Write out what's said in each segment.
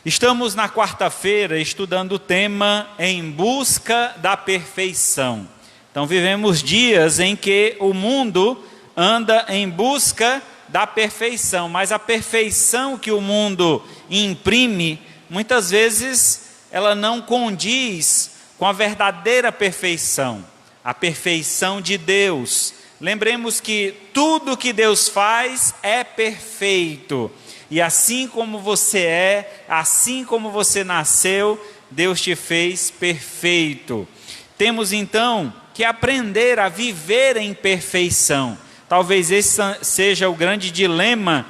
Estamos na quarta-feira estudando o tema Em Busca da Perfeição. Então vivemos dias em que o mundo anda em busca da perfeição, mas a perfeição que o mundo imprime, muitas vezes ela não condiz com a verdadeira perfeição, a perfeição de Deus. Lembremos que tudo que Deus faz é perfeito. E assim como você é, assim como você nasceu, Deus te fez perfeito. Temos então que aprender a viver em perfeição. Talvez esse seja o grande dilema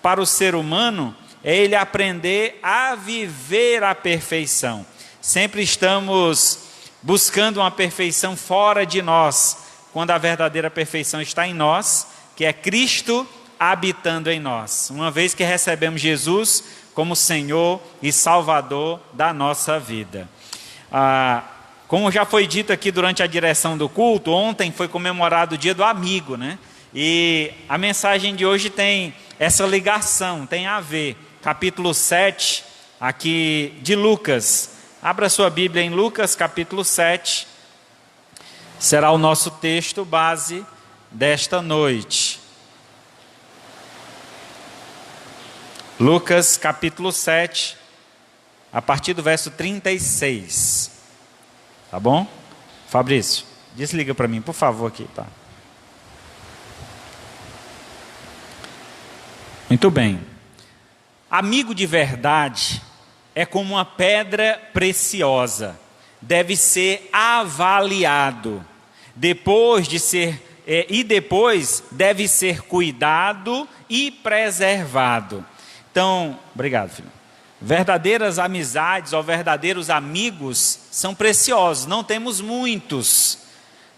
para o ser humano, é ele aprender a viver a perfeição. Sempre estamos buscando uma perfeição fora de nós, quando a verdadeira perfeição está em nós, que é Cristo habitando em nós, uma vez que recebemos Jesus como Senhor e Salvador da nossa vida. Como já foi dito aqui durante a direção do culto, ontem foi comemorado o Dia do Amigo, né? E a mensagem de hoje tem essa ligação, tem a ver. Capítulo 7, aqui de Lucas. Abra sua Bíblia em Lucas, capítulo 7. Será o nosso texto base desta noite. Lucas capítulo 7, a partir do verso 36. Tá bom? Fabrício, desliga para mim, por favor, aqui, tá? Muito bem. Amigo de verdade é como uma pedra preciosa. Deve ser avaliado. Depois deve ser cuidado e preservado. Então, obrigado, filho. Verdadeiras amizades ou verdadeiros amigos são preciosos, não temos muitos.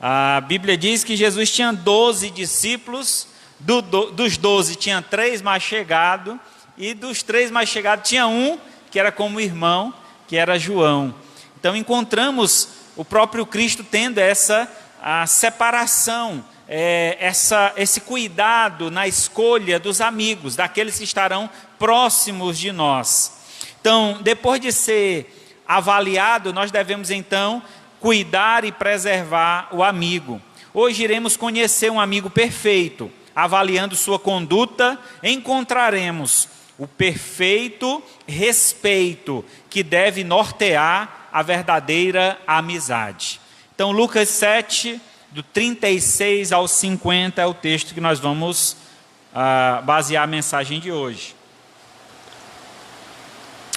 A Bíblia diz que Jesus tinha 12 discípulos, dos 12 tinha 3 mais chegados, e dos 3 mais chegados tinha um que era como irmão, que era João. Então encontramos o próprio Cristo tendo essa separação, esse cuidado na escolha dos amigos, daqueles que estarão próximos de nós. Então, depois de ser avaliado, nós devemos então cuidar e preservar o amigo. Hoje iremos conhecer um amigo perfeito. Avaliando sua conduta, encontraremos o perfeito respeito que deve nortear a verdadeira amizade. Então, Lucas 7, do 36 ao 50 é o texto que nós vamos basear a mensagem de hoje.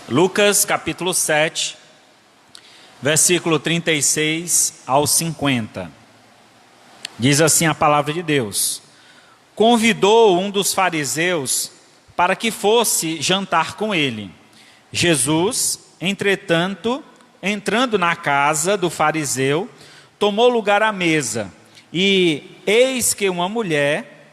Lucas capítulo 7, versículo 36 ao 50. Diz assim a palavra de Deus: Convidou um dos fariseus para que fosse jantar com ele. Jesus, entretanto, entrando na casa do fariseu, tomou lugar à mesa, e eis que uma mulher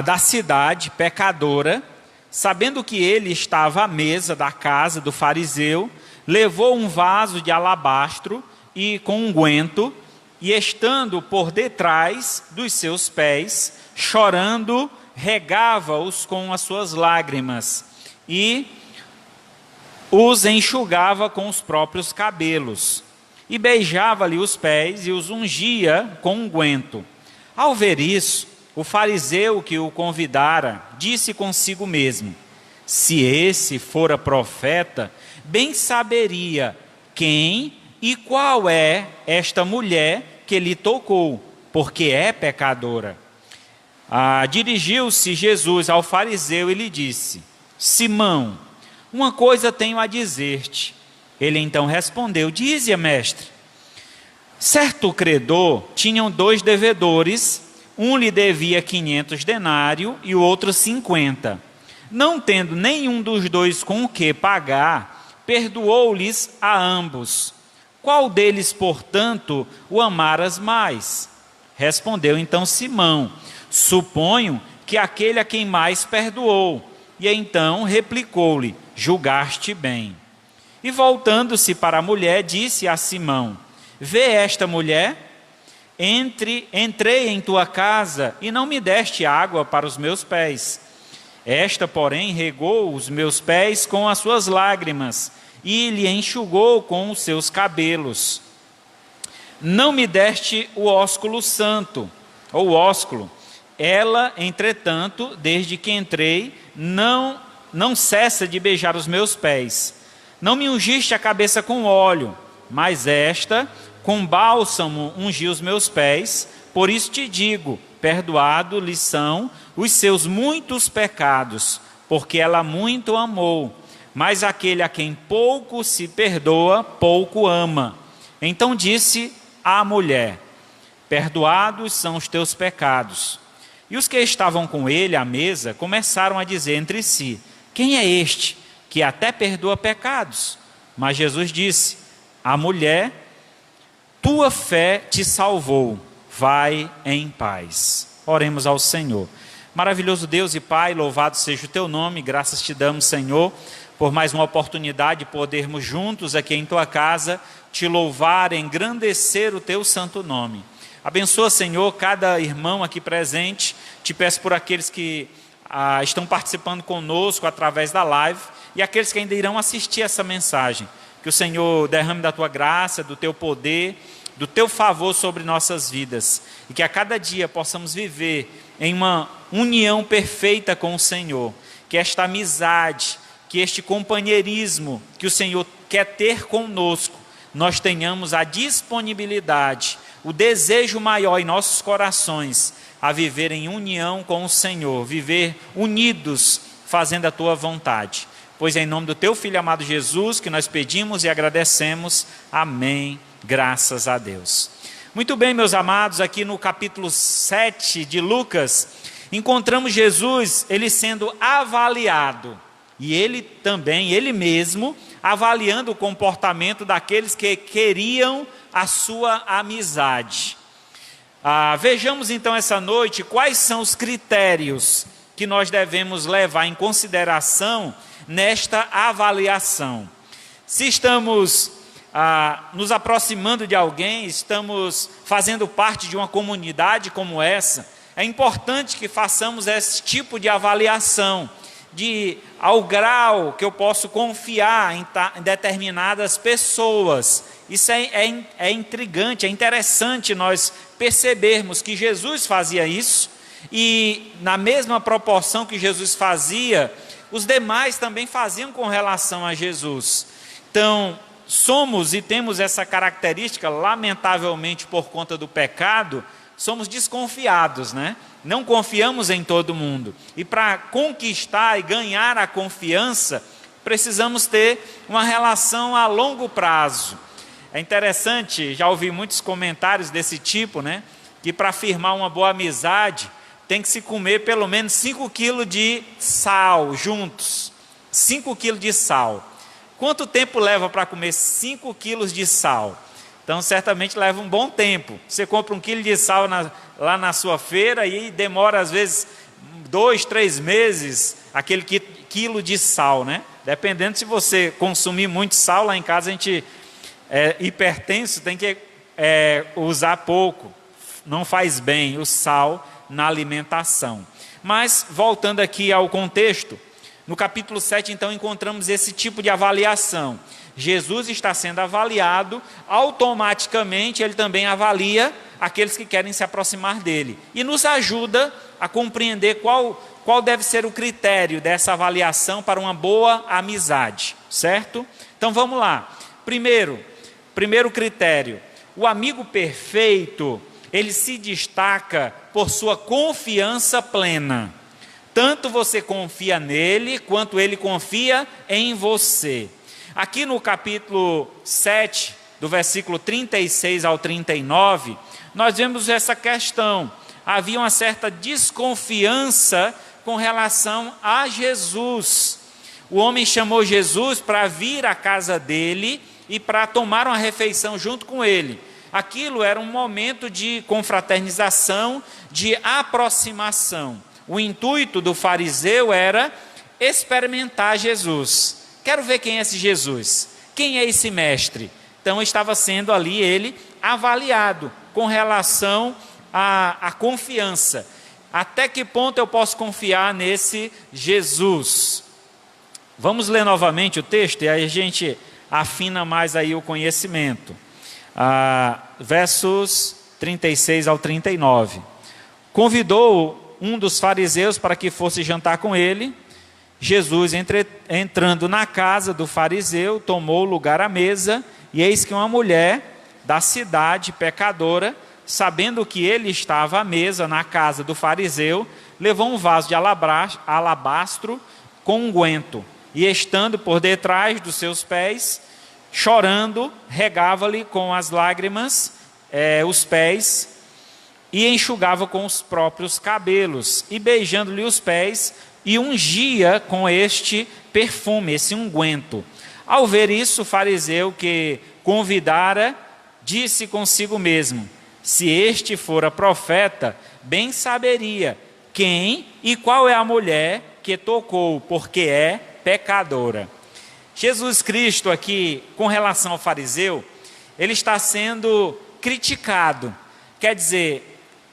da cidade, pecadora, sabendo que ele estava à mesa da casa do fariseu, levou um vaso de alabastro e com unguento, e estando por detrás dos seus pés, chorando, regava-os com as suas lágrimas, e os enxugava com os próprios cabelos, e beijava-lhe os pés e os ungia com unguento. Ao ver isso, o fariseu que o convidara disse consigo mesmo: se esse fora profeta, bem saberia quem e qual é esta mulher que lhe tocou, porque é pecadora. Dirigiu-se Jesus ao fariseu e lhe disse: Simão, uma coisa tenho a dizer-te. Ele então respondeu: dize, mestre. Certo credor tinha 2 devedores, um lhe devia 500 denários e o outro 50. Não tendo nenhum dos 2 com o que pagar, perdoou-lhes a ambos. Qual deles, portanto, o amaras mais? Respondeu então Simão: suponho que aquele a quem mais perdoou. E então replicou-lhe: julgaste bem. E voltando-se para a mulher, disse a Simão: vê esta mulher? Entrei em tua casa e não me deste água para os meus pés. Esta, porém, regou os meus pés com as suas lágrimas e lhe enxugou com os seus cabelos. Não me deste o ósculo santo, ou ósculo. Ela, entretanto, desde que entrei, não cessa de beijar os meus pés. Não me ungiste a cabeça com óleo, mas esta, com bálsamo, ungiu os meus pés. Por isso te digo, perdoado lhe são os seus muitos pecados, porque ela muito amou. Mas aquele a quem pouco se perdoa, pouco ama. Então disse à mulher: perdoados são os teus pecados. E os que estavam com ele à mesa começaram a dizer entre si: quem é este que até perdoa pecados? Mas Jesus disse à mulher: tua fé te salvou, vai em paz. Oremos ao Senhor. Maravilhoso Deus e Pai, louvado seja o teu nome, graças te damos, Senhor, por mais uma oportunidade de podermos juntos aqui em tua casa te louvar, engrandecer o teu santo nome. Abençoa, Senhor, cada irmão aqui presente. Te peço por aqueles que estão participando conosco através da live e aqueles que ainda irão assistir essa mensagem. Que o Senhor derrame da tua graça, do teu poder, do teu favor sobre nossas vidas. E que a cada dia possamos viver em uma união perfeita com o Senhor. Que esta amizade, que este companheirismo que o Senhor quer ter conosco, nós tenhamos a disponibilidade, o desejo maior em nossos corações a viver em união com o Senhor, viver unidos, fazendo a tua vontade. Pois é em nome do teu Filho amado Jesus que nós pedimos e agradecemos. Amém. Graças a Deus. Muito bem, meus amados, aqui no capítulo 7 de Lucas, encontramos Jesus, ele sendo avaliado. E ele mesmo, avaliando o comportamento daqueles que queriam a sua amizade. Vejamos então essa noite quais são os critérios que nós devemos levar em consideração nesta avaliação. Se estamos nos aproximando de alguém, estamos fazendo parte de uma comunidade como essa, é importante que façamos esse tipo de avaliação, ao grau que eu posso confiar em determinadas pessoas. Isso é intrigante, é interessante nós percebermos que Jesus fazia isso, e na mesma proporção que Jesus fazia, os demais também faziam com relação a Jesus. Então, somos e temos essa característica, lamentavelmente por conta do pecado, somos desconfiados, né? Não confiamos em todo mundo. E para conquistar e ganhar a confiança, precisamos ter uma relação a longo prazo. É interessante, já ouvi muitos comentários desse tipo, né? Que para firmar uma boa amizade, tem que se comer pelo menos 5 quilos de sal juntos. 5 quilos de sal. Quanto tempo leva para comer 5 quilos de sal? Então, certamente leva um bom tempo. Você compra 1 quilo de sal lá na sua feira e demora, às vezes, 2, 3 meses, aquele quilo de sal, né? Dependendo, se você consumir muito sal, lá em casa a gente é hipertenso, tem que usar pouco. Não faz bem o sal na alimentação. Mas, voltando aqui ao contexto, no capítulo 7, então, encontramos esse tipo de avaliação. Jesus está sendo avaliado, automaticamente ele também avalia aqueles que querem se aproximar dele. E nos ajuda a compreender qual deve ser o critério dessa avaliação para uma boa amizade, certo? Então vamos lá. Primeiro critério, o amigo perfeito, ele se destaca por sua confiança plena. Tanto você confia nele, quanto ele confia em você. Aqui no capítulo 7, do versículo 36 ao 39, nós vemos essa questão. Havia uma certa desconfiança com relação a Jesus. O homem chamou Jesus para vir à casa dele e para tomar uma refeição junto com ele. Aquilo era um momento de confraternização, de aproximação. O intuito do fariseu era experimentar Jesus. Quero ver quem é esse Jesus, quem é esse mestre. Então estava sendo ali ele avaliado com relação à confiança. Até que ponto eu posso confiar nesse Jesus? Vamos ler novamente o texto e aí a gente afina mais aí o conhecimento. Versos 36 ao 39. Convidou um dos fariseus para que fosse jantar com ele. Jesus, entrando na casa do fariseu, tomou lugar à mesa, e eis que uma mulher da cidade, pecadora, sabendo que ele estava à mesa na casa do fariseu, levou um vaso de alabastro com unguento, e estando por detrás dos seus pés, chorando, regava-lhe com as lágrimas os pés, e enxugava com os próprios cabelos, e beijando-lhe os pés, e ungia com este perfume, esse unguento. Ao ver isso, o fariseu que convidara, disse consigo mesmo: se este fora profeta, bem saberia quem e qual é a mulher que tocou, porque é pecadora. Jesus Cristo aqui, com relação ao fariseu, ele está sendo criticado. Quer dizer,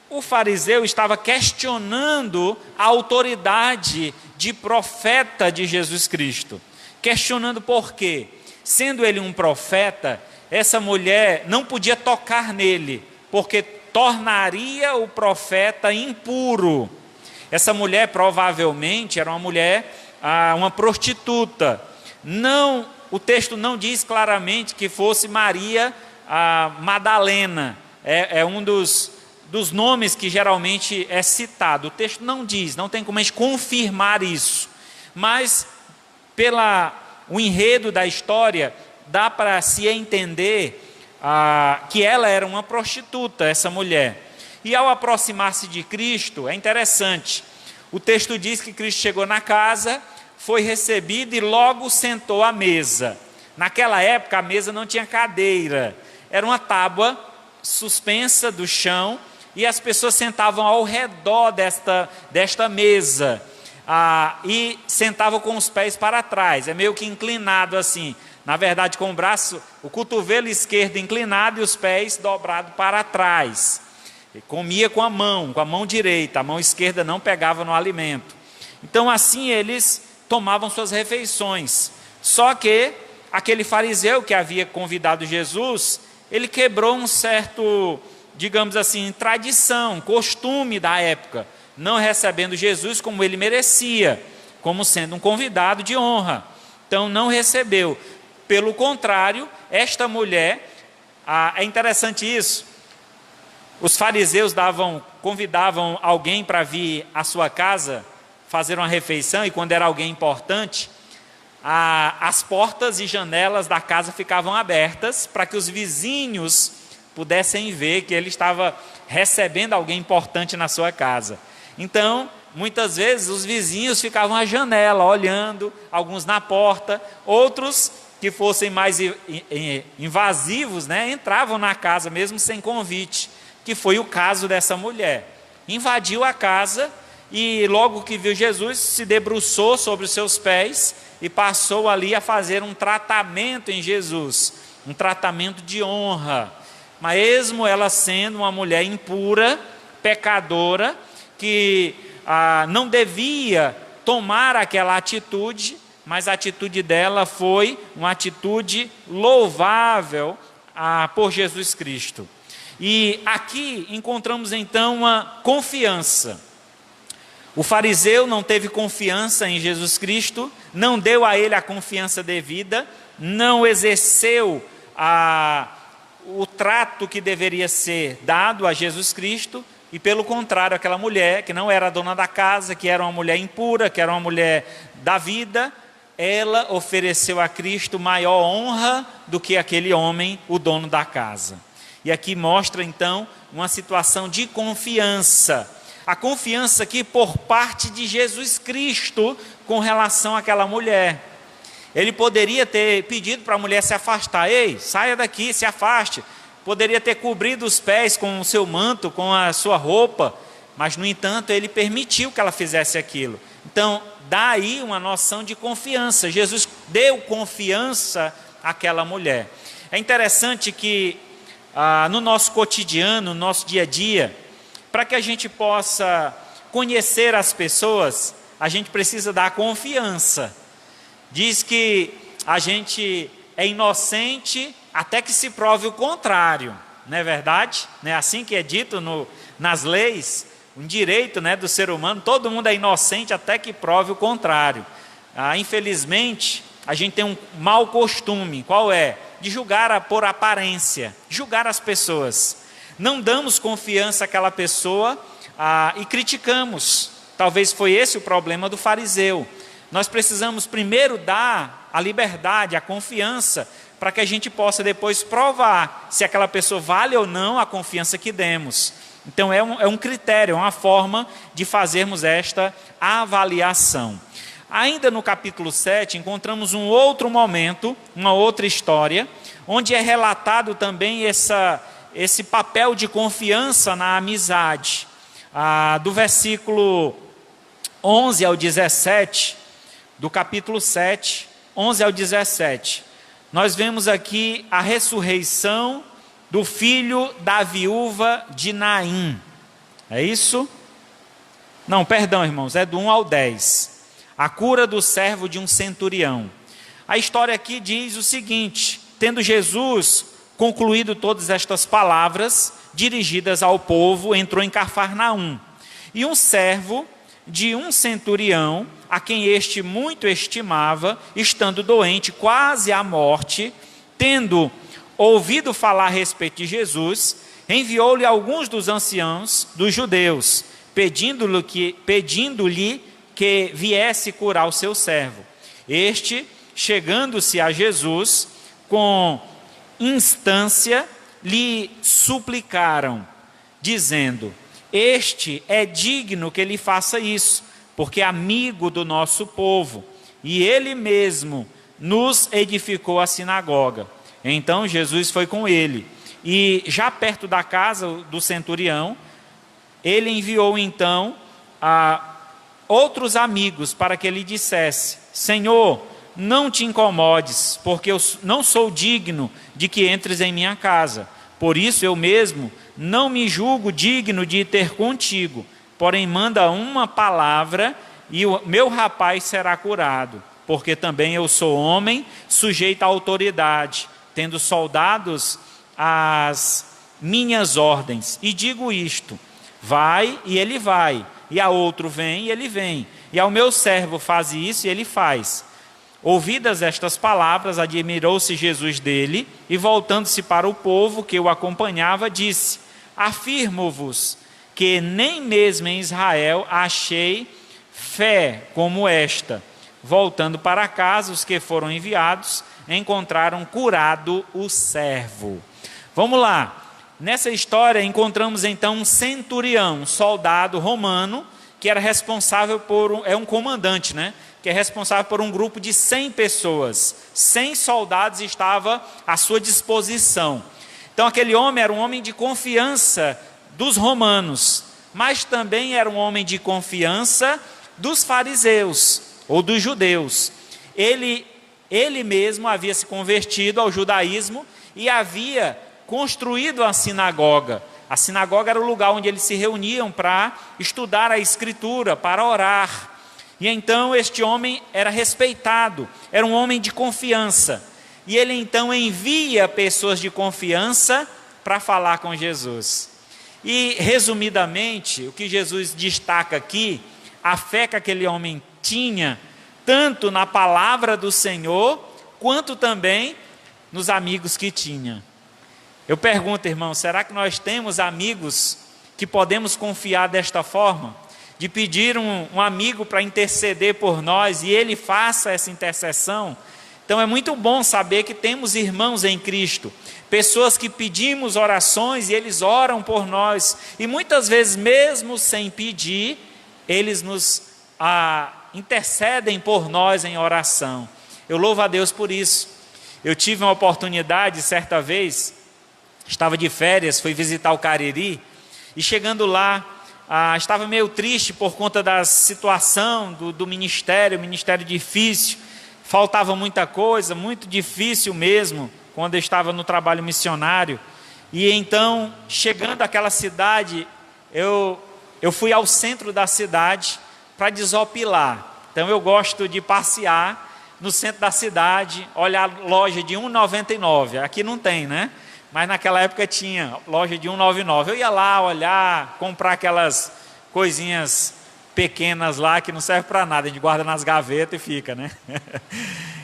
o fariseu estava questionando a autoridade de profeta de Jesus Cristo. Questionando por quê? Sendo ele um profeta, essa mulher não podia tocar nele, porque tornaria o profeta impuro. Essa mulher provavelmente era uma mulher, uma prostituta. Não, o texto não diz claramente que fosse Maria Madalena. É um dos nomes que geralmente é citado. O texto não diz, não tem como a gente confirmar isso. Mas, o enredo da história, dá para se entender que ela era uma prostituta, essa mulher. E ao aproximar-se de Cristo, é interessante, o texto diz que Cristo chegou na casa, foi recebido e logo sentou à mesa. Naquela época a mesa não tinha cadeira, era uma tábua suspensa do chão, e as pessoas sentavam ao redor desta mesa, e sentavam com os pés para trás, é meio que inclinado assim, na verdade com o cotovelo esquerdo inclinado e os pés dobrados para trás. E comia com a mão direita, a mão esquerda não pegava no alimento. Então assim eles tomavam suas refeições. Só que aquele fariseu que havia convidado Jesus, ele quebrou um certo, digamos assim, tradição, costume da época, não recebendo Jesus como ele merecia, como sendo um convidado de honra. Então não recebeu. Pelo contrário, esta mulher, é interessante isso, os fariseus convidavam alguém para vir à sua casa fazer uma refeição, e quando era alguém importante, as portas e janelas da casa ficavam abertas para que os vizinhos pudessem ver que ele estava recebendo alguém importante na sua casa. Então, muitas vezes os vizinhos ficavam à janela olhando, alguns na porta, outros que fossem mais invasivos, entravam na casa mesmo sem convite, que foi o caso dessa mulher. Invadiu a casa e logo que viu Jesus, se debruçou sobre os seus pés e passou ali a fazer um tratamento em Jesus, um tratamento de honra, mesmo ela sendo uma mulher impura, pecadora, que não devia tomar aquela atitude, mas a atitude dela foi uma atitude louvável por Jesus Cristo. E aqui encontramos então uma confiança. O fariseu não teve confiança em Jesus Cristo, não deu a ele a confiança devida, não exerceu o trato que deveria ser dado a Jesus Cristo, e pelo contrário, aquela mulher que não era a dona da casa, que era uma mulher impura, que era uma mulher da vida, ela ofereceu a Cristo maior honra do que aquele homem, o dono da casa. E aqui mostra então uma situação de confiança. A confiança aqui por parte de Jesus Cristo com relação àquela mulher. Ele poderia ter pedido para a mulher se afastar. Ei, saia daqui, se afaste. Poderia ter cobrido os pés com o seu manto, com a sua roupa. Mas, no entanto, ele permitiu que ela fizesse aquilo. Então, dá aí uma noção de confiança. Jesus deu confiança àquela mulher. É interessante que no nosso cotidiano, no nosso dia a dia, para que a gente possa conhecer as pessoas, a gente precisa dar confiança. Diz que a gente é inocente até que se prove o contrário, não é verdade? Não é assim que é dito nas leis, um direito, né, do ser humano, todo mundo é inocente até que prove o contrário. Infelizmente, a gente tem um mau costume, qual é? De julgar por aparência, julgar as pessoas. Não damos confiança àquela pessoa e criticamos. Talvez foi esse o problema do fariseu. Nós precisamos primeiro dar a liberdade, a confiança, para que a gente possa depois provar se aquela pessoa vale ou não a confiança que demos. Então é um critério, é uma forma de fazermos esta avaliação. Ainda no capítulo 7, encontramos um outro momento, uma outra história, onde é relatado também esse papel de confiança na amizade. Do versículo 11 ao 17, do capítulo 7, 11 ao 17, nós vemos aqui a ressurreição do filho da viúva de Naim. É isso? Não, perdão, irmãos, é do 1 ao 10. A cura do servo de um centurião. A história aqui diz o seguinte: tendo Jesus concluído todas estas palavras dirigidas ao povo, entrou em Cafarnaum. E um servo de um centurião, a quem este muito estimava, estando doente, quase à morte, tendo ouvido falar a respeito de Jesus, enviou-lhe alguns dos anciãos dos judeus, pedindo-lhe que viesse curar o seu servo. Este, chegando-se a Jesus, com instância, lhe suplicaram, dizendo: este é digno que lhe faça isso, porque é amigo do nosso povo, e ele mesmo nos edificou a sinagoga. Então Jesus foi com ele, e já perto da casa do centurião, ele enviou então outros amigos para que ele dissesse: Senhor, não te incomodes, porque eu não sou digno de que entres em minha casa. Por isso eu mesmo não me julgo digno de ir ter contigo, porém manda uma palavra e o meu rapaz será curado, porque também eu sou homem sujeito à autoridade, tendo soldados às minhas ordens. E digo isto: vai e ele vai, e a outro vem e ele vem, e ao meu servo faz isso e ele faz. Ouvidas estas palavras, admirou-se Jesus dele, e voltando-se para o povo que o acompanhava, disse: afirmo-vos que nem mesmo em Israel achei fé como esta. Voltando para casa, os que foram enviados encontraram curado o servo. Vamos lá. Nessa história encontramos então um centurião, um soldado romano, que era responsável é um comandante, né? Que é responsável por um grupo de 100 pessoas. 100 soldados estava à sua disposição. Então aquele homem era um homem de confiança dos romanos, mas também era um homem de confiança dos fariseus, ou dos judeus. Ele mesmo havia se convertido ao judaísmo e havia construído a sinagoga. A sinagoga era o lugar onde eles se reuniam para estudar a Escritura, para orar. E então este homem era respeitado, era um homem de confiança. E ele então envia pessoas de confiança para falar com Jesus. E resumidamente, o que Jesus destaca aqui, a fé que aquele homem tinha, tanto na palavra do Senhor, quanto também nos amigos que tinha. Eu pergunto, irmão, será que nós temos amigos que podemos confiar desta forma? De pedir um amigo para interceder por nós e ele faça essa intercessão? Então é muito bom saber que temos irmãos em Cristo, pessoas que pedimos orações e eles oram por nós, e muitas vezes mesmo sem pedir, eles nos intercedem por nós em oração. Eu louvo a Deus por isso. Eu tive uma oportunidade, certa vez, estava de férias, fui visitar o Cariri, e chegando lá, estava meio triste por conta da situação do ministério, ministério difícil, faltava muita coisa, muito difícil mesmo, quando eu estava no trabalho missionário. E então, chegando àquela cidade, eu eu fui ao centro da cidade para desopilar. Então eu gosto de passear no centro da cidade, olhar loja de R$ 1,99. Aqui não tem, né? Mas naquela época tinha loja de R$ 1,99. Eu ia lá olhar, comprar aquelas coisinhas pequenas lá que não servem para nada, a gente guarda nas gavetas e fica, né?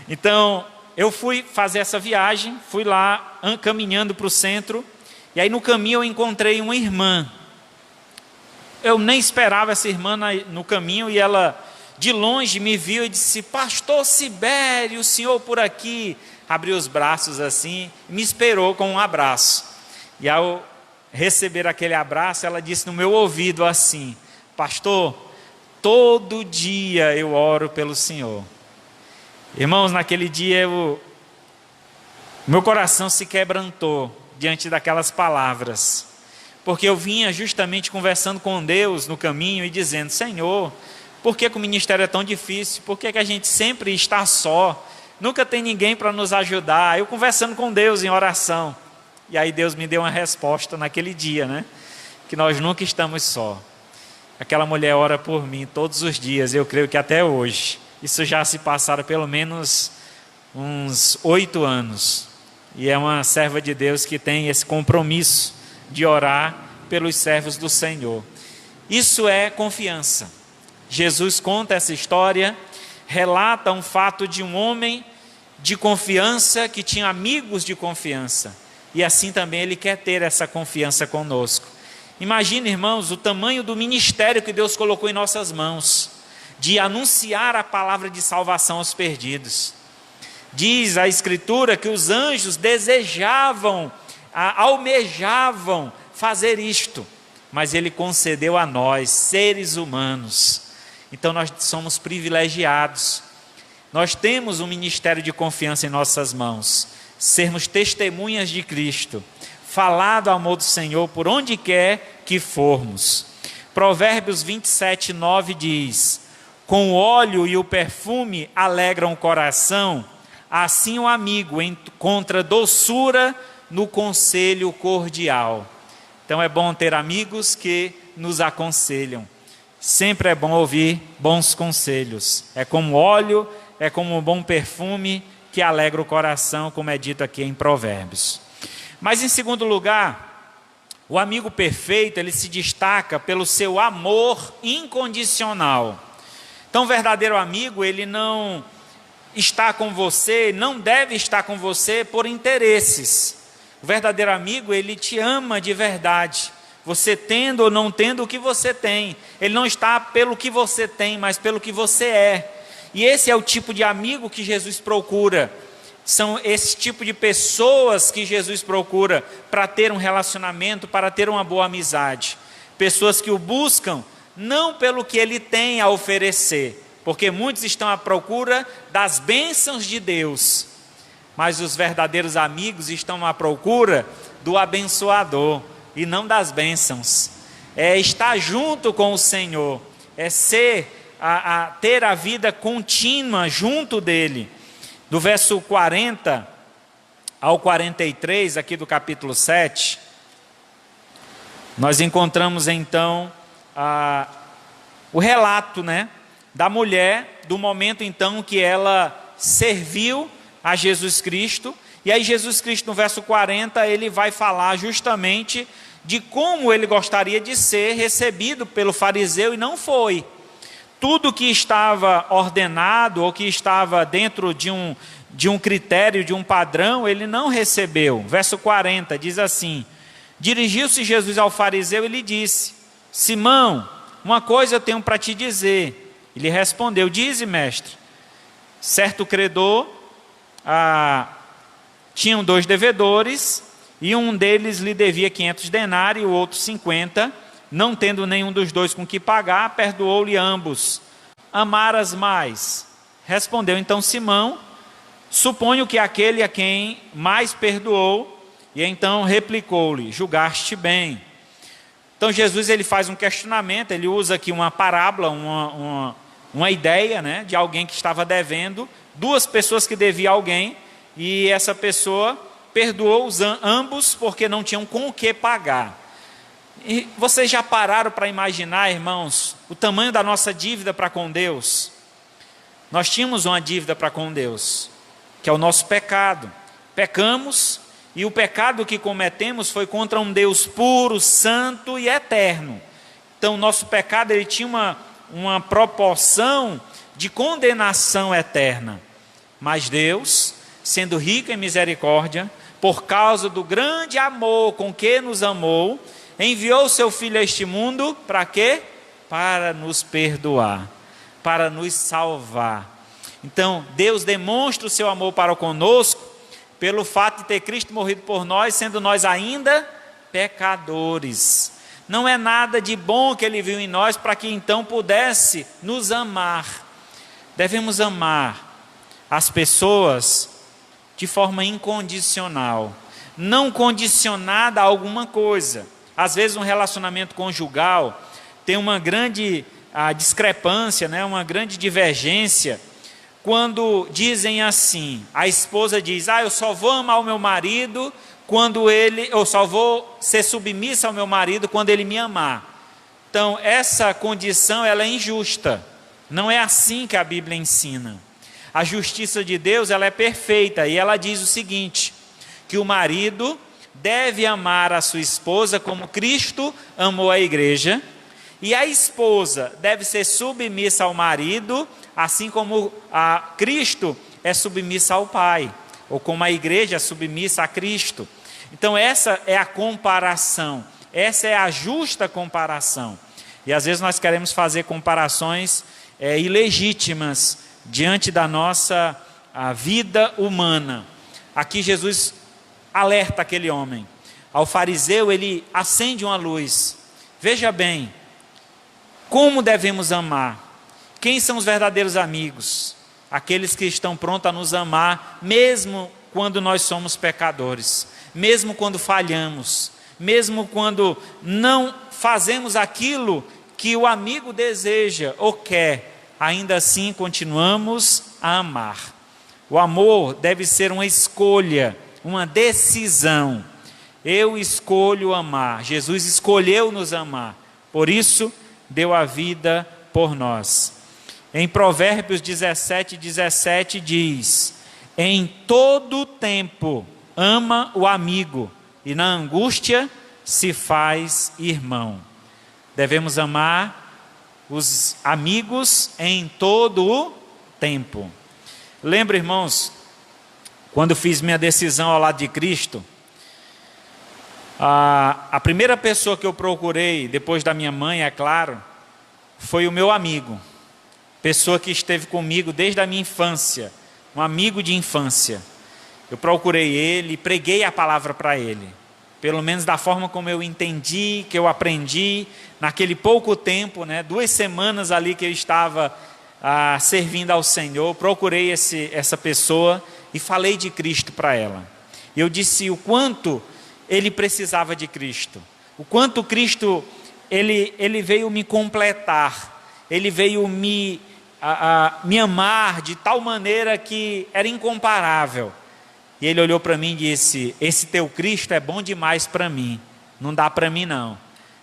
Então eu fui fazer essa viagem, fui lá caminhando para o centro, e aí no caminho eu encontrei uma irmã. Eu nem esperava essa irmã no caminho, e ela de longe me viu e disse: pastor Sibério, o senhor por aqui? Abriu os braços assim, me esperou com um abraço. E ao receber aquele abraço, ela disse no meu ouvido assim: pastor, todo dia eu oro pelo senhor. Irmãos, naquele dia meu coração se quebrantou diante daquelas palavras, porque eu vinha justamente conversando com Deus no caminho e dizendo: Senhor, por que o ministério é tão difícil? Por que a gente sempre está só? Nunca tem ninguém para nos ajudar. Eu conversando com Deus em oração. E aí Deus me deu uma resposta naquele dia, né? Que nós nunca estamos só. Aquela mulher ora por mim todos os dias, eu creio que até hoje. Isso já se passaram pelo menos uns 8 anos. E é uma serva de Deus que tem esse compromisso de orar pelos servos do Senhor. Isso é confiança. Jesus conta essa história, relata um fato de um homem de confiança que tinha amigos de confiança. E assim também ele quer ter essa confiança conosco. Imagine, irmãos, o tamanho do ministério que Deus colocou em nossas mãos, de anunciar a palavra de salvação aos perdidos. Diz a Escritura que os anjos desejavam, almejavam fazer isto, mas Ele concedeu a nós, seres humanos. Então nós somos privilegiados. Nós temos um ministério de confiança em nossas mãos, sermos testemunhas de Cristo, falar do amor do Senhor por onde quer que formos. Provérbios 27:9 diz: com o óleo e o perfume alegram o coração, assim o amigo encontra doçura no conselho cordial. Então é bom ter amigos que nos aconselham. Sempre é bom ouvir bons conselhos. É como óleo, é como um bom perfume que alegra o coração, como é dito aqui em Provérbios. Mas em segundo lugar, o amigo perfeito, ele se destaca pelo seu amor incondicional. Então, o verdadeiro amigo, ele não está com você, não deve estar com você por interesses. O verdadeiro amigo, ele te ama de verdade. Você tendo ou não tendo o que você tem. Ele não está pelo que você tem, mas pelo que você é. E esse é o tipo de amigo que Jesus procura. São esse tipo de pessoas que Jesus procura para ter um relacionamento, para ter uma boa amizade. Pessoas que o buscam não pelo que ele tem a oferecer, porque muitos estão à procura das bênçãos de Deus, mas os verdadeiros amigos estão à procura do abençoador e não das bênçãos. É estar junto com o Senhor, é ter a vida contínua junto dele. Do verso 40 ao 43, aqui do capítulo 7, nós encontramos então o relato, né, da mulher, do momento então que ela serviu a Jesus Cristo. E aí Jesus Cristo no verso 40, ele vai falar justamente de como ele gostaria de ser recebido pelo fariseu e não foi. Tudo que estava ordenado ou que estava dentro de um critério, de um padrão, ele não recebeu. Verso 40 diz assim: dirigiu-se Jesus ao fariseu e lhe disse: Simão, uma coisa eu tenho para te dizer. Ele respondeu: dize, mestre. Certo credor, tinham 2 devedores, e um deles lhe devia 500 denários, e o outro 50. Não tendo nenhum dos 2 com que pagar, perdoou-lhe ambos. Amaras mais? Respondeu então Simão: suponho que aquele a quem mais perdoou. E então replicou-lhe: julgaste bem. Então Jesus ele faz um questionamento, ele usa aqui uma parábola, uma ideia, né, de alguém que estava devendo, 2 pessoas que deviam a alguém, e essa pessoa perdoou ambos porque não tinham com o que pagar. E vocês já pararam para imaginar, irmãos, o tamanho da nossa dívida para com Deus? Nós tínhamos uma dívida para com Deus, que é o nosso pecado. Pecamos, e o pecado que cometemos foi contra um Deus puro, santo e eterno. Então o nosso pecado ele tinha uma proporção de condenação eterna. Mas Deus, sendo rico em misericórdia, por causa do grande amor com que nos amou, enviou o seu Filho a este mundo, para quê? Para nos perdoar, para nos salvar. Então, Deus demonstra o seu amor para conosco, pelo fato de ter Cristo morrido por nós, sendo nós ainda pecadores. Não é nada de bom que Ele viu em nós, para que então pudesse nos amar. Devemos amar as pessoas de forma incondicional, não condicionada a alguma coisa. Às vezes um relacionamento conjugal tem uma grande discrepância, né? Uma grande divergência, quando dizem assim, a esposa diz, eu só vou amar o meu marido quando eu só vou ser submissa ao meu marido quando ele me amar. Então essa condição ela é injusta, não é assim que a Bíblia ensina. A justiça de Deus ela é perfeita, e ela diz o seguinte, que o marido deve amar a sua esposa como Cristo amou a igreja, e a esposa deve ser submissa ao marido, assim como Cristo é submissa ao Pai, ou como a igreja é submissa a Cristo. Então essa é a comparação, essa é a justa comparação. E às vezes nós queremos fazer comparações ilegítimas diante da nossa vida humana. Aqui Jesus alerta aquele homem. Ao fariseu ele acende uma luz. Veja bem, como devemos amar? Quem são os verdadeiros amigos? Aqueles que estão prontos a nos amar, mesmo quando nós somos pecadores, mesmo quando falhamos, mesmo quando não fazemos aquilo que o amigo deseja ou quer, ainda assim continuamos a amar. O amor deve ser uma escolha, uma decisão. Eu escolho amar. Jesus escolheu nos amar, por isso deu a vida por nós. Em Provérbios 17:17 diz, em todo tempo ama o amigo, e na angústia se faz irmão. Devemos amar os amigos em todo o tempo. Lembra, irmãos, quando fiz minha decisão ao lado de Cristo, a primeira pessoa que eu procurei, depois da minha mãe, é claro, foi o meu amigo, pessoa que esteve comigo desde a minha infância, um amigo de infância. Eu procurei ele, preguei a palavra para ele, pelo menos da forma como eu entendi, que eu aprendi, naquele pouco tempo, 2 semanas ali que eu estava servindo ao Senhor, procurei essa pessoa e falei de Cristo para ela. Eu disse o quanto ele precisava de Cristo, o quanto Cristo ele veio me completar, ele veio me amar de tal maneira que era incomparável. E ele olhou para mim e disse, esse teu Cristo é bom demais para mim, não dá para mim não.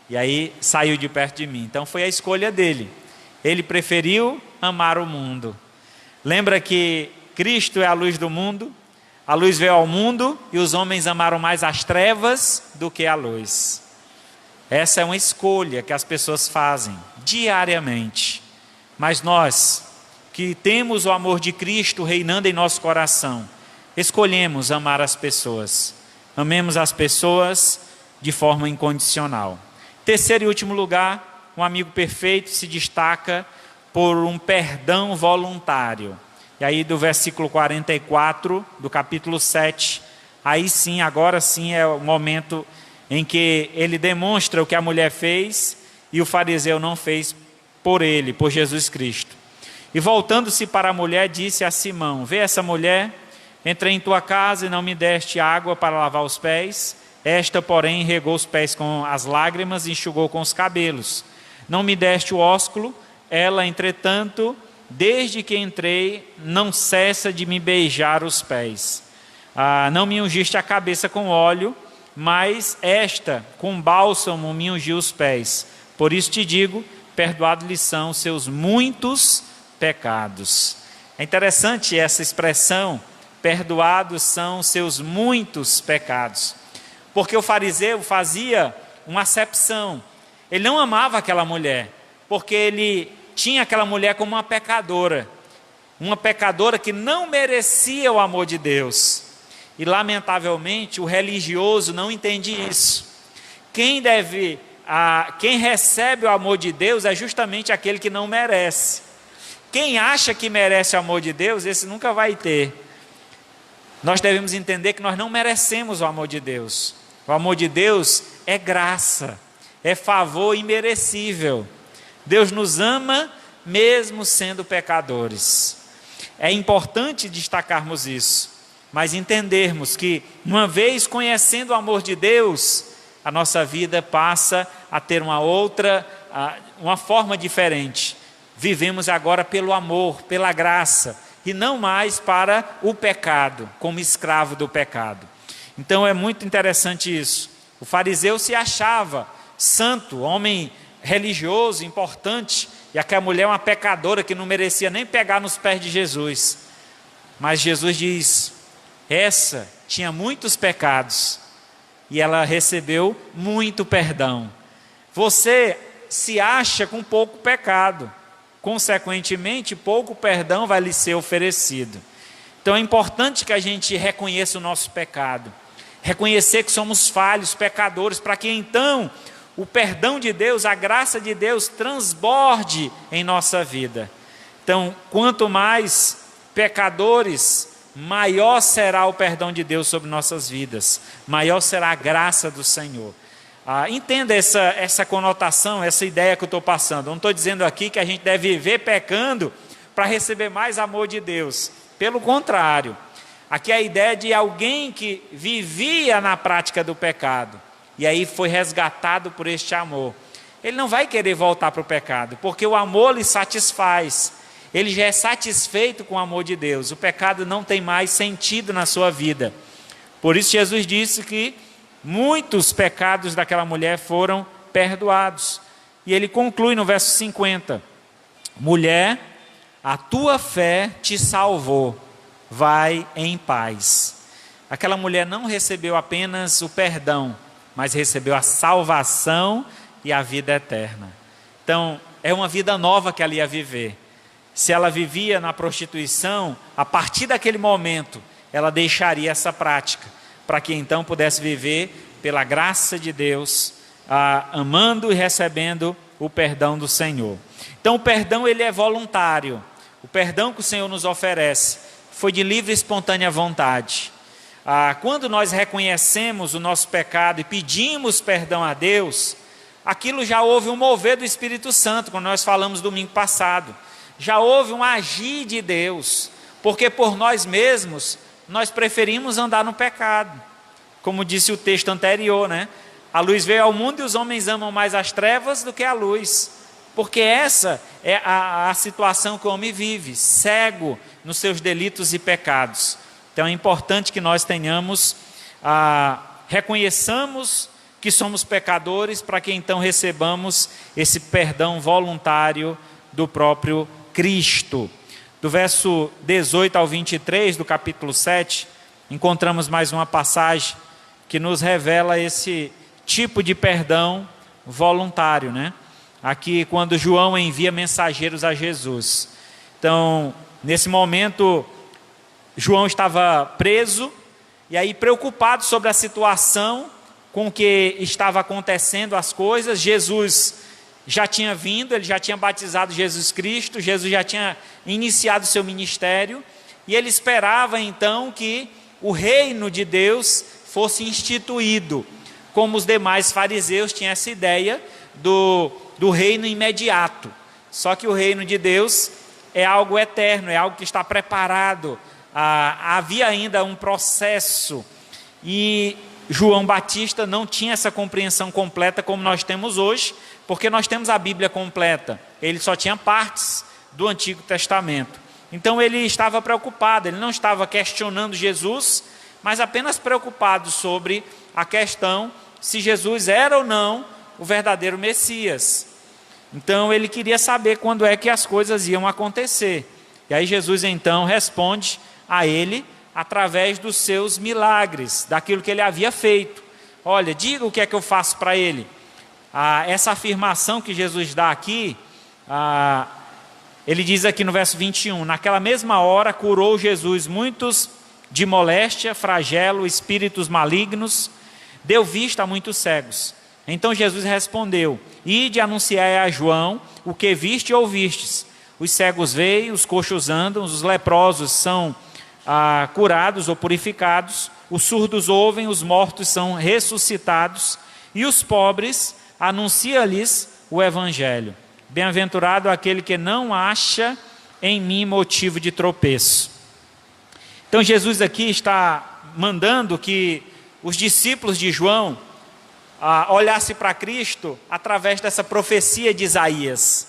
E aí saiu de perto de mim. Então foi a escolha dele. Ele preferiu amar o mundo. Lembra que Cristo é a luz do mundo? A luz veio ao mundo e os homens amaram mais as trevas do que a luz. Essa é uma escolha que as pessoas fazem diariamente. Mas nós, que temos o amor de Cristo reinando em nosso coração, escolhemos amar as pessoas. Amemos as pessoas de forma incondicional. Terceiro e último lugar, um amigo perfeito se destaca por um perdão voluntário. E aí do versículo 44 do capítulo 7, aí sim, agora sim é o momento em que ele demonstra o que a mulher fez e o fariseu não fez por ele, por Jesus Cristo. E voltando-se para a mulher, disse a Simão, vê essa mulher? Entrei em tua casa e não me deste água para lavar os pés. Esta, porém, regou os pés com as lágrimas e enxugou com os cabelos. Não me deste o ósculo. Ela, entretanto, desde que entrei, não cessa de me beijar os pés. Não me ungiste a cabeça com óleo, mas esta com bálsamo me ungiu os pés. Por isso te digo, perdoados lhes são seus muitos pecados. É interessante essa expressão, perdoados são seus muitos pecados, porque o fariseu fazia uma acepção. Ele não amava aquela mulher, porque ele tinha aquela mulher como uma pecadora que não merecia o amor de Deus. E lamentavelmente o religioso não entende isso. Quem recebe o amor de Deus é justamente aquele que não merece. Quem acha que merece o amor de Deus, esse nunca vai ter. Nós devemos entender que nós não merecemos o amor de Deus. O amor de Deus é graça, é favor imerecível. Deus nos ama mesmo sendo pecadores. É importante destacarmos isso, mas entendermos que, uma vez conhecendo o amor de Deus, a nossa vida passa a ter uma forma diferente. Vivemos agora pelo amor, pela graça, e não mais para o pecado, como escravo do pecado. Então é muito interessante isso. O fariseu se achava santo, homem religioso, importante, e aquela mulher é uma pecadora que não merecia nem pegar nos pés de Jesus. Mas Jesus diz, essa tinha muitos pecados, e ela recebeu muito perdão. Você se acha com pouco pecado, consequentemente, pouco perdão vai lhe ser oferecido. Então é importante que a gente reconheça o nosso pecado, reconhecer que somos falhos, pecadores, para que então o perdão de Deus, a graça de Deus transborde em nossa vida. Então, quanto mais pecadores, maior será o perdão de Deus sobre nossas vidas, maior será a graça do Senhor. Entenda essa conotação, essa ideia que eu estou passando. Eu não estou dizendo aqui que a gente deve viver pecando para receber mais amor de Deus. Pelo contrário, aqui é a ideia de alguém que vivia na prática do pecado, e aí foi resgatado por este amor. Ele não vai querer voltar para o pecado, porque o amor lhe satisfaz. Ele já é satisfeito com o amor de Deus. O pecado não tem mais sentido na sua vida. Por isso Jesus disse que muitos pecados daquela mulher foram perdoados. E ele conclui no verso 50. Mulher, a tua fé te salvou. Vai em paz. Aquela mulher não recebeu apenas o perdão, mas recebeu a salvação e a vida eterna. Então, é uma vida nova que ela ia viver. Se ela vivia na prostituição, a partir daquele momento, ela deixaria essa prática, para que então pudesse viver pela graça de Deus, amando e recebendo o perdão do Senhor. Então o perdão ele é voluntário. O perdão que o Senhor nos oferece foi de livre e espontânea vontade. Quando nós reconhecemos o nosso pecado e pedimos perdão a Deus, aquilo já houve um mover do Espírito Santo, como nós falamos domingo passado. Já houve um agir de Deus, porque por nós mesmos, nós preferimos andar no pecado. Como disse o texto anterior, né? A luz veio ao mundo e os homens amam mais as trevas do que a luz. Porque essa é a situação que o homem vive, cego nos seus delitos e pecados. Então é importante que nós reconheçamos que somos pecadores, para que então recebamos esse perdão voluntário do próprio Cristo. Do verso 18 ao 23 do capítulo 7, encontramos mais uma passagem que nos revela esse tipo de perdão voluntário, né? Aqui quando João envia mensageiros a Jesus. Então, nesse momento, João estava preso, e aí preocupado sobre a situação com que estava acontecendo as coisas. Jesus já tinha vindo, ele já tinha batizado Jesus Cristo, Jesus já tinha iniciado o seu ministério, e ele esperava então que o reino de Deus fosse instituído. Como os demais fariseus tinham essa ideia do reino imediato. Só que o reino de Deus é algo eterno, é algo que está preparado. Havia ainda um processo, e João Batista não tinha essa compreensão completa como nós temos hoje, porque nós temos a Bíblia completa. Ele só tinha partes do Antigo Testamento. Então ele estava preocupado, ele não estava questionando Jesus, mas apenas preocupado sobre a questão se Jesus era ou não o verdadeiro Messias. Então ele queria saber quando é que as coisas iam acontecer. E aí Jesus então responde a ele através dos seus milagres, daquilo que ele havia feito. Olha, diga o que é que eu faço para ele. Essa afirmação que Jesus dá aqui, ele diz aqui no verso 21, naquela mesma hora curou Jesus muitos de moléstia, flagelo, espíritos malignos, deu vista a muitos cegos. Então Jesus respondeu, ide anunciai a João o que viste e ouvistes. Os cegos veem, os coxos andam, os leprosos são curados ou purificados, os surdos ouvem, os mortos são ressuscitados, e os pobres anuncia-lhes o evangelho. Bem-aventurado aquele que não acha em mim motivo de tropeço. Então Jesus aqui está mandando que os discípulos de João olhassem para Cristo através dessa profecia de Isaías.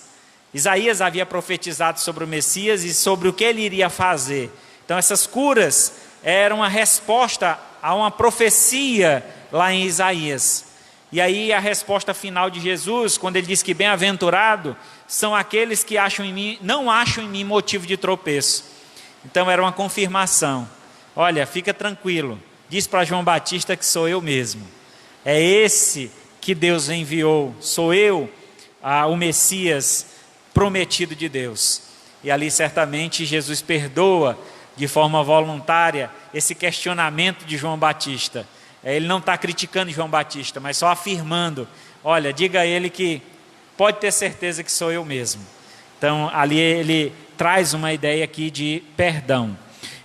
Isaías havia profetizado sobre o Messias e sobre o que ele iria fazer. Então essas curas eram a resposta a uma profecia lá em Isaías. E aí a resposta final de Jesus, quando ele diz que bem-aventurado, são aqueles que não acham em mim motivo de tropeço. Então era uma confirmação. Olha, fica tranquilo, diz para João Batista que sou eu mesmo. É esse que Deus enviou, sou eu, o Messias prometido de Deus. E ali certamente Jesus perdoa de forma voluntária esse questionamento de João Batista. Ele não está criticando João Batista, mas só afirmando, olha, diga a ele que pode ter certeza que sou eu mesmo. Então ali ele traz uma ideia aqui de perdão.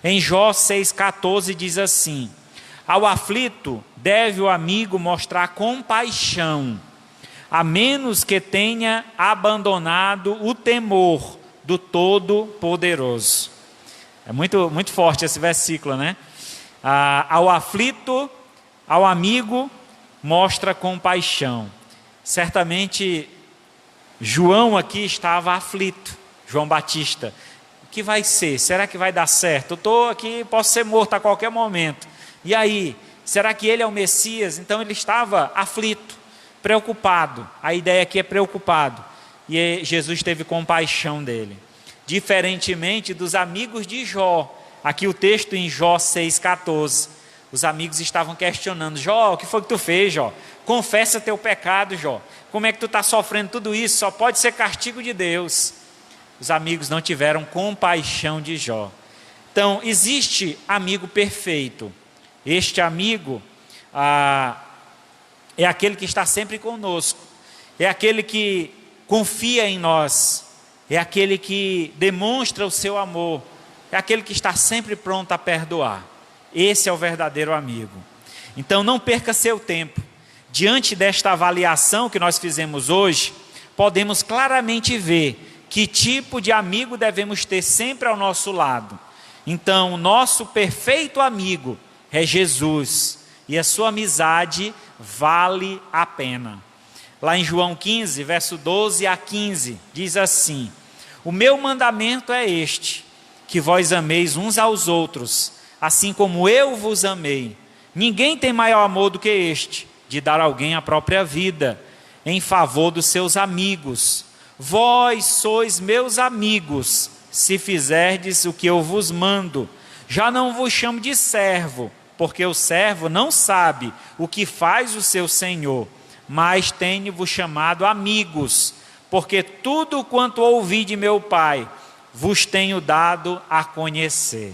Em Jó 6,14 diz assim, ao aflito deve o amigo mostrar compaixão, a menos que tenha abandonado o temor do Todo-Poderoso. É muito forte esse versículo, né? Ao aflito, ao amigo, mostra compaixão. Certamente, João aqui estava aflito, João Batista. O que vai ser? Será que vai dar certo? Eu estou aqui, posso ser morto a qualquer momento. E aí, será que ele é o Messias? Então ele estava aflito, preocupado. A ideia aqui é preocupado. E Jesus teve compaixão dele. Diferentemente dos amigos de Jó. Aqui o texto em Jó 6,14. Os amigos estavam questionando, Jó, o que foi que tu fez, Jó? Confessa teu pecado, Jó. Como é que tu está sofrendo tudo isso? Só pode ser castigo de Deus. Os amigos não tiveram compaixão de Jó. Então, existe amigo perfeito. Este amigo é aquele que está sempre conosco. É aquele que confia em nós. É aquele que demonstra o seu amor. É aquele que está sempre pronto a perdoar. Esse é o verdadeiro amigo. Então não perca seu tempo. Diante desta avaliação que nós fizemos hoje, podemos claramente ver que tipo de amigo devemos ter sempre ao nosso lado. Então o nosso perfeito amigo é Jesus. E a sua amizade vale a pena. Lá em João 15, verso 12 a 15, diz assim, o meu mandamento é este, que vós ameis uns aos outros, assim como eu vos amei. Ninguém tem maior amor do que este, de dar a alguém a própria vida, em favor dos seus amigos. Vós sois meus amigos, se fizerdes o que eu vos mando. Já não vos chamo de servo, porque o servo não sabe o que faz o seu senhor, mas tenho-vos chamado amigos, porque tudo quanto ouvi de meu Pai, vos tenho dado a conhecer.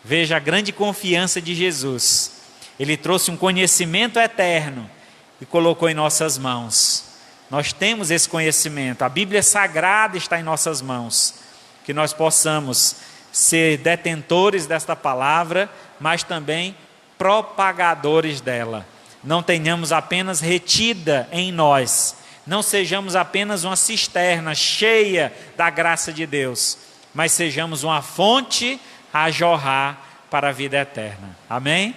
Veja a grande confiança de Jesus. Ele trouxe um conhecimento eterno e colocou em nossas mãos. Nós temos esse conhecimento, a Bíblia Sagrada está em nossas mãos, que nós possamos ser detentores desta palavra, mas também propagadores dela. Não tenhamos apenas retida em nós, não sejamos apenas uma cisterna cheia da graça de Deus, mas sejamos uma fonte a jorrar para a vida eterna. Amém?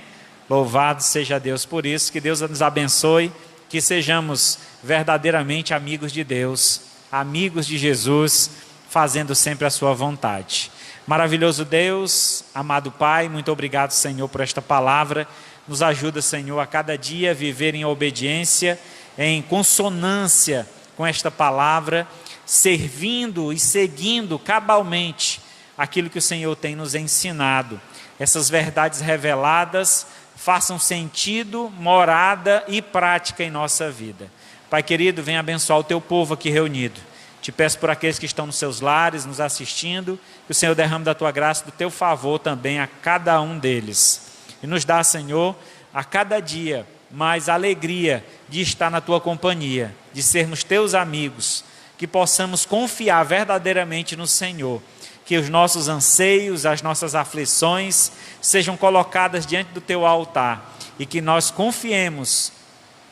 Louvado seja Deus por isso, que Deus nos abençoe, que sejamos verdadeiramente amigos de Deus, amigos de Jesus, fazendo sempre a sua vontade. Maravilhoso Deus, amado Pai, muito obrigado, Senhor, por esta palavra. Nos ajuda, Senhor, a cada dia a viver em obediência, em consonância com esta palavra, servindo e seguindo cabalmente aquilo que o Senhor tem nos ensinado. Essas verdades reveladas façam sentido, morada e prática em nossa vida. Pai querido, venha abençoar o teu povo aqui reunido. Te peço por aqueles que estão nos seus lares, nos assistindo, que o Senhor derrame da tua graça, do teu favor também a cada um deles. E nos dá, Senhor, a cada dia mais alegria de estar na tua companhia, de sermos teus amigos, que possamos confiar verdadeiramente no Senhor, que os nossos anseios, as nossas aflições sejam colocadas diante do teu altar e que nós confiemos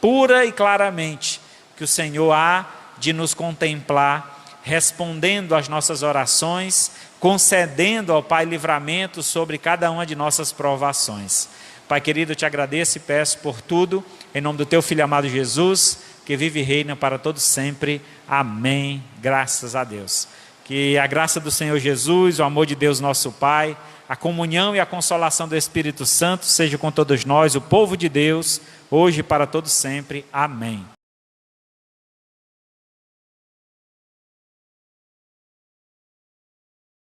pura e claramente que o Senhor há de nos contemplar, respondendo às nossas orações, concedendo ao Pai livramento sobre cada uma de nossas provações. Pai querido, eu te agradeço e peço por tudo, em nome do teu Filho amado Jesus, que vive e reina para todos sempre. Amém. Graças a Deus. Que a graça do Senhor Jesus, o amor de Deus nosso Pai, a comunhão e a consolação do Espírito Santo seja com todos nós, o povo de Deus, hoje e para todos sempre. Amém.